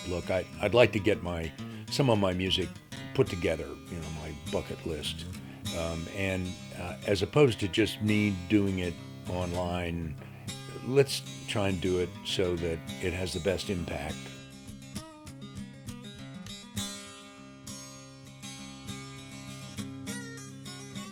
look, I'd like to get some of my music put together, my bucket list. And as opposed to just me doing it online, let's try and do it so that it has the best impact.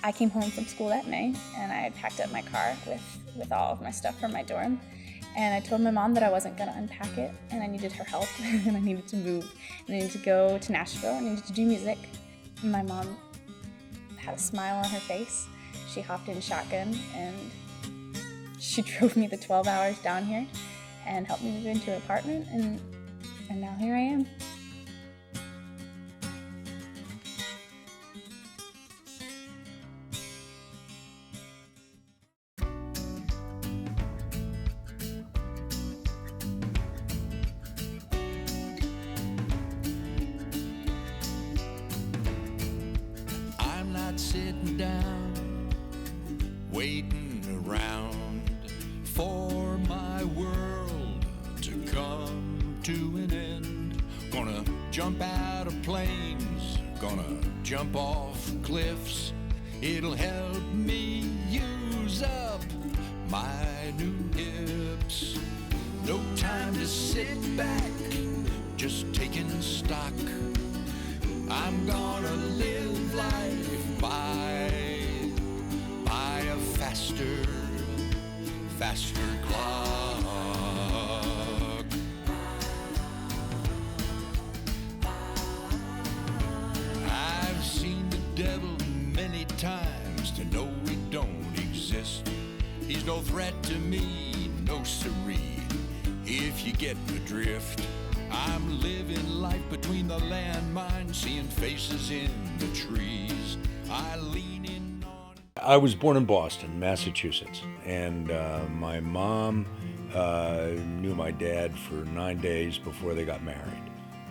I came home from school that night and I had packed up my car with all of my stuff from my dorm. And I told my mom that I wasn't going to unpack it and I needed her help and I needed to move. And I needed to go to Nashville, I needed to do music. And my mom had a smile on her face. She hopped in shotgun and she drove me the 12 hours down here and helped me move into an apartment, and now here I am. I'm not sitting down, waiting around for my world to come to an end. Gonna jump out of planes, gonna jump off cliffs. It'll help me use up my new hips. No time to sit back, just taking stock. I'm gonna live life by a faster clock. I've seen the devil many times to know he don't exist. He's no threat to me, no siree, if you get the drift. I'm living life between the landmines, seeing faces in the trees. I lean in on... I was born in Boston, Massachusetts, and my mom knew my dad for 9 days before they got married.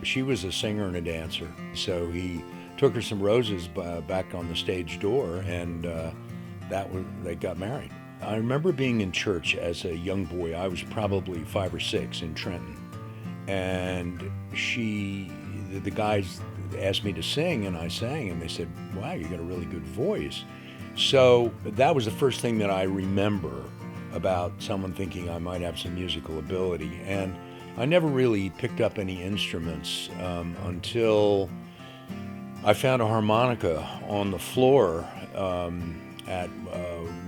She was a singer and a dancer, so he took her some roses back on the stage door, and they got married. I remember being in church as a young boy. I was probably 5 or 6 in Trenton, and the guys asked me to sing, and I sang, and they said, "Wow, you got a really good voice." So that was the first thing that I remember about someone thinking I might have some musical ability. And I never really picked up any instruments until I found a harmonica on the floor at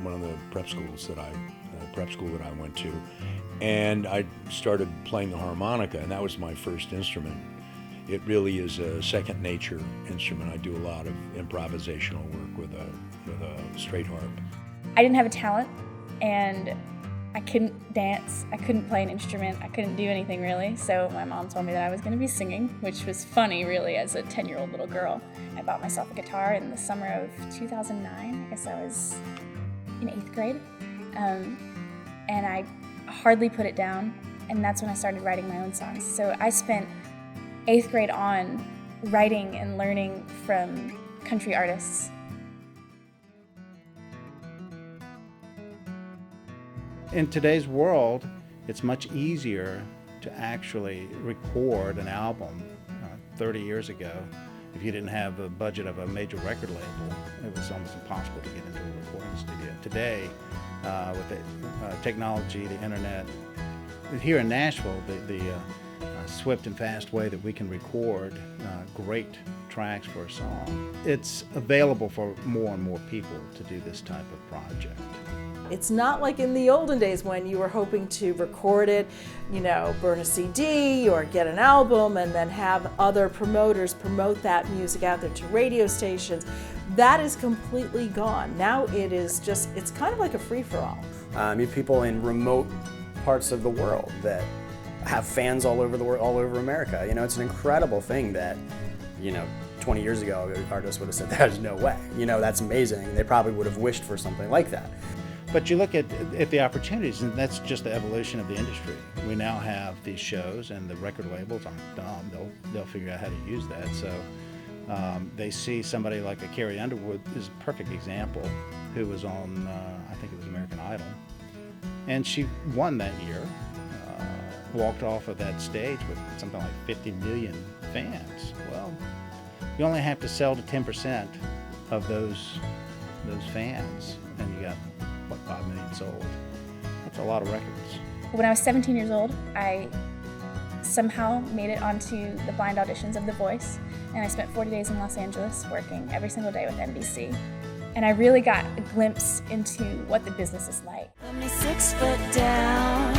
one of the prep school that I went to, and I started playing the harmonica, and that was my first instrument. It really is a second nature instrument. I do a lot of improvisational work with a straight harp. I didn't have a talent, and I couldn't dance, I couldn't play an instrument, I couldn't do anything really, so my mom told me that I was going to be singing, which was funny really as a 10-year-old little girl. I bought myself a guitar in the summer of 2009, I guess I was in 8th grade, and I hardly put it down, and that's when I started writing my own songs. So I spent 8th grade on writing and learning from country artists. In today's world, it's much easier to actually record an album. 30 years ago, if you didn't have the budget of a major record label, it was almost impossible to get into a recording studio. Today, with the technology, the internet, here in Nashville, the swift and fast way that we can record great tracks for a song, it's available for more and more people to do this type of project. It's not like in the olden days when you were hoping to record it, burn a CD or get an album and then have other promoters promote that music out there to radio stations. That is completely gone. Now it's kind of like a free-for-all. You have people in remote parts of the world that have fans all over the world, all over America. It's an incredible thing that, 20 years ago, artists would have said, there's no way. That's amazing. They probably would have wished for something like that. But you look at the opportunities, and that's just the evolution of the industry. We now have these shows, and the record labels aren't dumb. They'll figure out how to use that. So they see somebody like a Carrie Underwood is a perfect example, who was on, I think it was American Idol, and she won that year. walked off of that stage with something like 50 million fans. Well, you only have to sell to 10% of those fans, and you got, what, 5 million sold. That's a lot of records. When I was 17 years old, I somehow made it onto the blind auditions of The Voice, and I spent 40 days in Los Angeles working every single day with NBC. And I really got a glimpse into what the business is like. Put me 6 foot down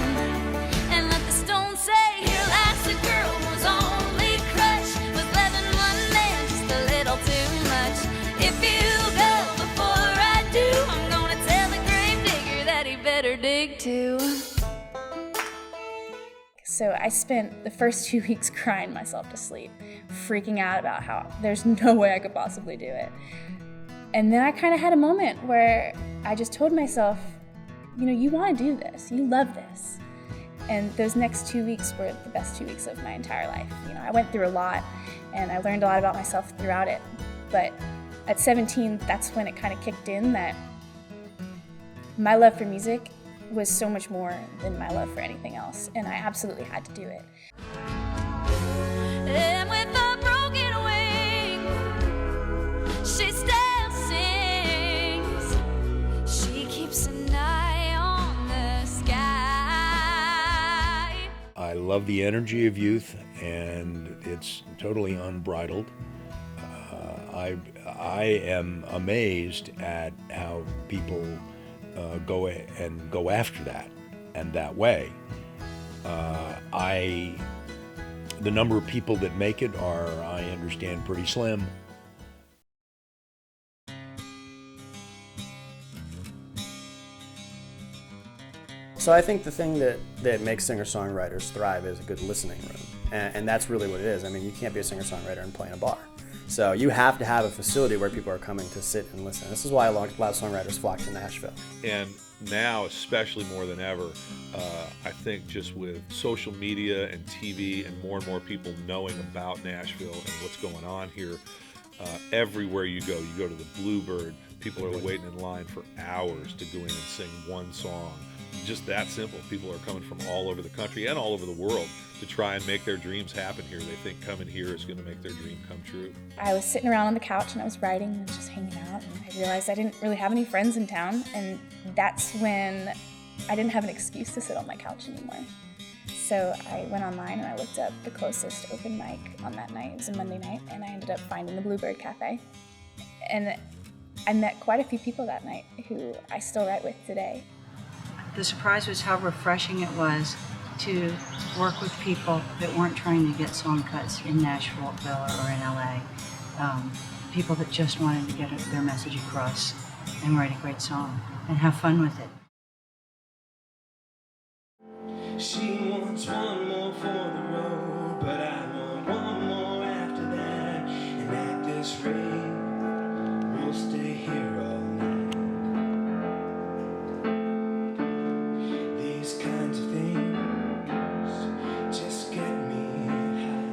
and let the stone say he'll ask the girl whose only crush was loving one man just a little too much. If you go before I do, I'm gonna tell the grave digger that he better dig too. So I spent the first 2 weeks crying myself to sleep, freaking out about how there's no way I could possibly do it. And then I kind of had a moment where I just told myself, you know, you want to do this, you love this. And those next 2 weeks were the best 2 weeks of my entire life. You know, I went through a lot and I learned a lot about myself throughout it. But at 17, that's when it kind of kicked in that my love for music was so much more than my love for anything else, and I absolutely had to do it. And with a broken wing, she still sings. She keeps an eye on the sky. I love the energy of youth, and it's totally unbridled. I am amazed at how people go after that and that way. The number of people that make it are, I understand, pretty slim. So I think the thing that makes singer-songwriters thrive is a good listening room. And that's really what it is. I mean, you can't be a singer-songwriter and play in a bar. So you have to have a facility where people are coming to sit and listen. This is why a lot of songwriters flock to Nashville. And now, especially more than ever, I think just with social media and TV and more people knowing about Nashville and what's going on here, everywhere you go to the Bluebird, people are waiting in line for hours to go in and sing one song. Just that simple. People are coming from all over the country and all over the world to try and make their dreams happen here. They think coming here is going to make their dream come true. I was sitting around on the couch and I was writing and just hanging out, and I realized I didn't really have any friends in town, and that's when I didn't have an excuse to sit on my couch anymore. So I went online and I looked up the closest open mic on that night. It was a Monday night, and I ended up finding the Bluebird Cafe. And I met quite a few people that night who I still write with today. The surprise was how refreshing it was to work with people that weren't trying to get song cuts in Nashville or in LA. People that just wanted to get their message across and write a great song and have fun with it. She wants one more for the road, but I want one more after that. And at this rate, we'll stay here all night. These kinds of things just get me high.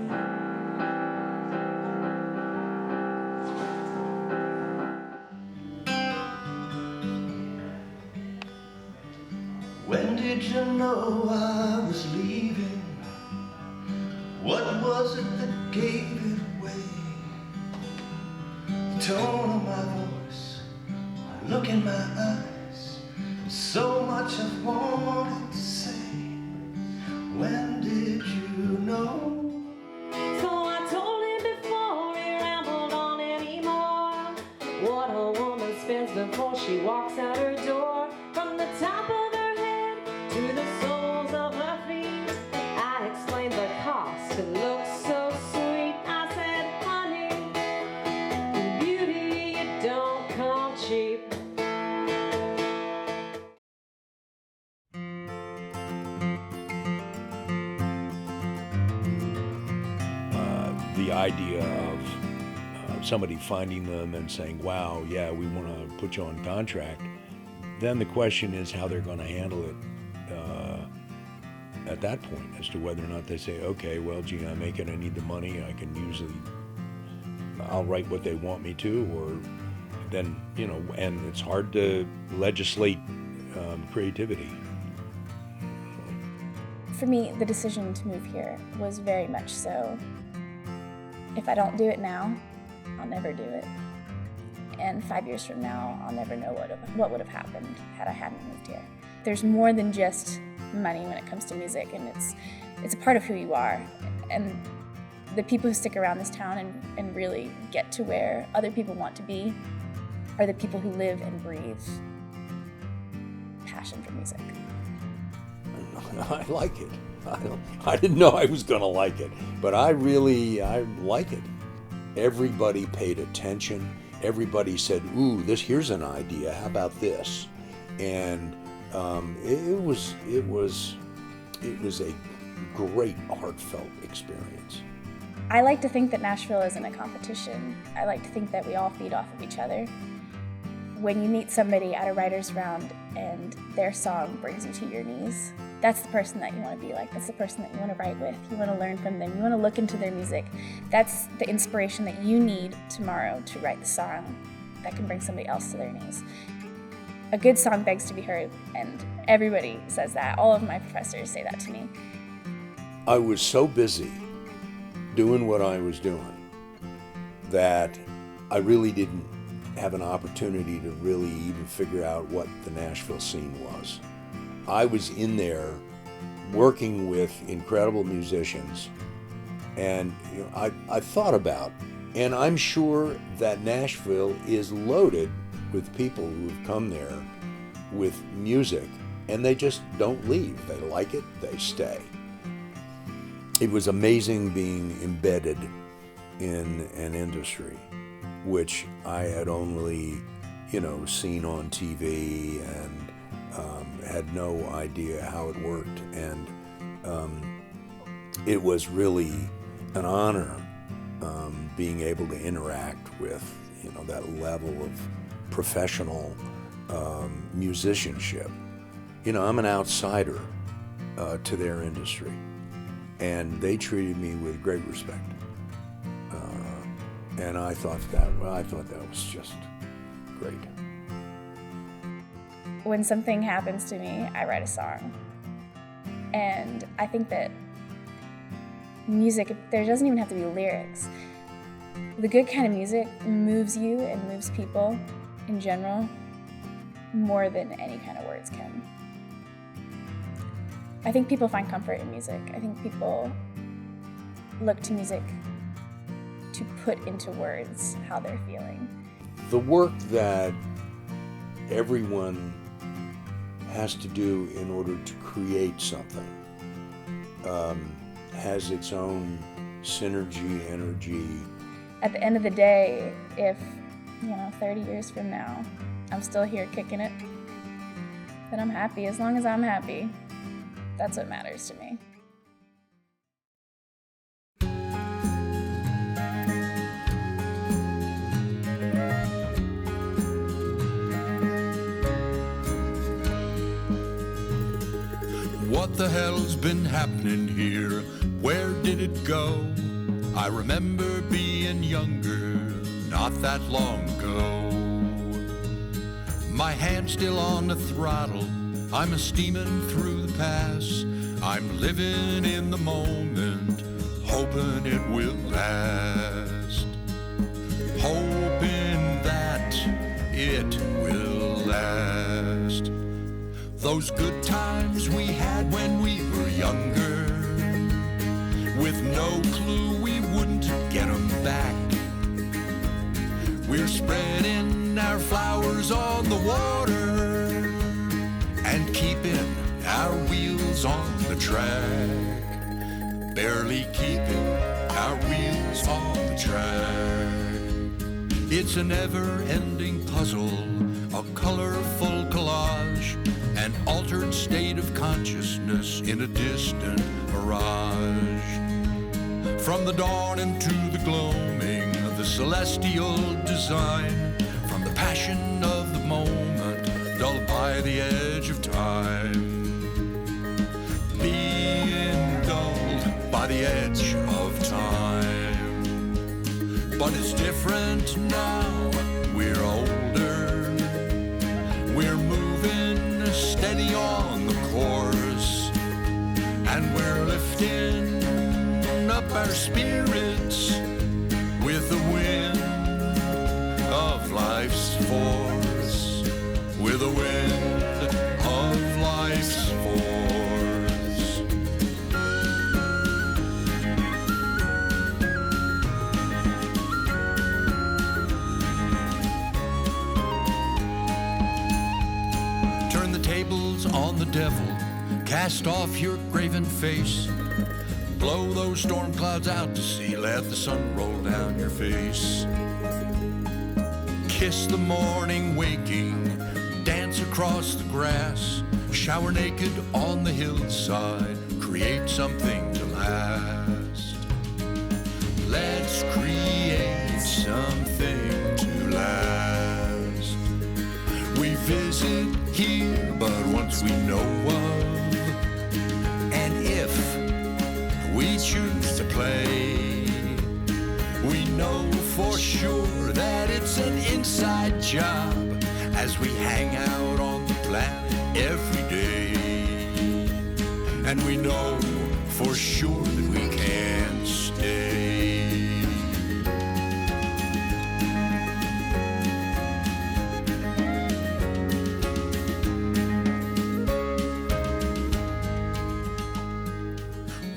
When did you know I was leaving? What was it that gave it away? The tone of my voice, a look in my eyes, so much I wanted to say. When did you know? So I told him before he rambled on anymore, what a woman spends before she walks out her door. From the top of her head to the soles of her feet, I explained the cost. It looks so sweet. I said, honey, beauty, it don't come cheap. The idea of somebody finding them and saying, wow, yeah, we want to put you on contract, then the question is how they're going to handle it at that point, as to whether or not they say, okay, well, gee, I make it, I need the money, I can I'll write what they want me to, or then, you know, and it's hard to legislate creativity. For me, the decision to move here was very much so, if I don't do it now, I'll never do it. And 5 years from now, I'll never know what would have happened had I hadn't moved here. There's more than just money when it comes to music, and it's a part of who you are. And the people who stick around this town and really get to where other people want to be are the people who live and breathe passion for music. I like it. I didn't know I was going to like it, but I like it. Everybody paid attention. Everybody said, "Ooh, here's an idea. How about this?" And it was a great, heartfelt experience. I like to think that Nashville isn't a competition. I like to think that we all feed off of each other. When you meet somebody at a writer's round and their song brings you to your knees, that's the person that you want to be like. That's the person that you want to write with. You want to learn from them. You want to look into their music. That's the inspiration that you need tomorrow to write the song that can bring somebody else to their knees. A good song begs to be heard, and everybody says that. All of my professors say that to me. I was so busy doing what I was doing that I really didn't have an opportunity to really even figure out what the Nashville scene was. I was in there working with incredible musicians, and I thought about, and I'm sure that Nashville is loaded with people who've come there with music, and they just don't leave. They like it, they stay. It was amazing being embedded in an industry which I had only, seen on TV and had no idea how it worked. And it was really an honor being able to interact with, that level of professional musicianship. I'm an outsider to their industry, and they treated me with great respect. And I thought that was just great. When something happens to me, I write a song. And I think that music, there doesn't even have to be lyrics. The good kind of music moves you and moves people in general more than any kind of words can. I think people find comfort in music. I think people look to music to put into words how they're feeling. The work that everyone has to do in order to create something has its own synergy, energy. At the end of the day, if 30 years from now I'm still here kicking it, then I'm happy. As long as I'm happy, that's what matters to me. What the hell's been happening here? Where did it go? I remember being younger, not that long ago. My hand's still on the throttle, I'm a steaming through the pass. I'm living in the moment, hoping it will last. Hoping that it will last. Those good times we had when we were younger, with no clue we wouldn't get them back. We're spreading our flowers on the water and keeping our wheels on the track. Barely keeping our wheels on the track. It's a never-ending puzzle, a colorful collage, an altered state of consciousness in a distant mirage. From the dawn into the gloaming of the celestial design, from the passion of the moment, dulled by the edge of time. Being dulled by the edge of time. But it's different now, we're older. We're moving steady on the course, and we're spirits with the wind of life's force, with the wind of life's force. Turn the tables on the devil, cast off your graven face, blow those storm clouds out to sea, let the sun roll down your face. Kiss the morning waking, dance across the grass, shower naked on the hillside, create something to last. Let's create something to last. We visit here but once we know of, and if we choose to play, we know for sure that it's an inside job as we hang out on the planet every day. And we know for sure that we can't stay.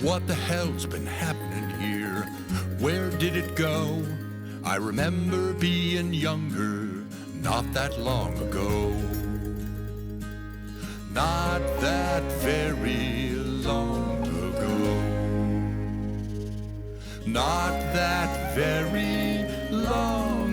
What the hell's been happening here? Where did it go? I remember being younger, not that long ago. Not that very long ago. Not that very long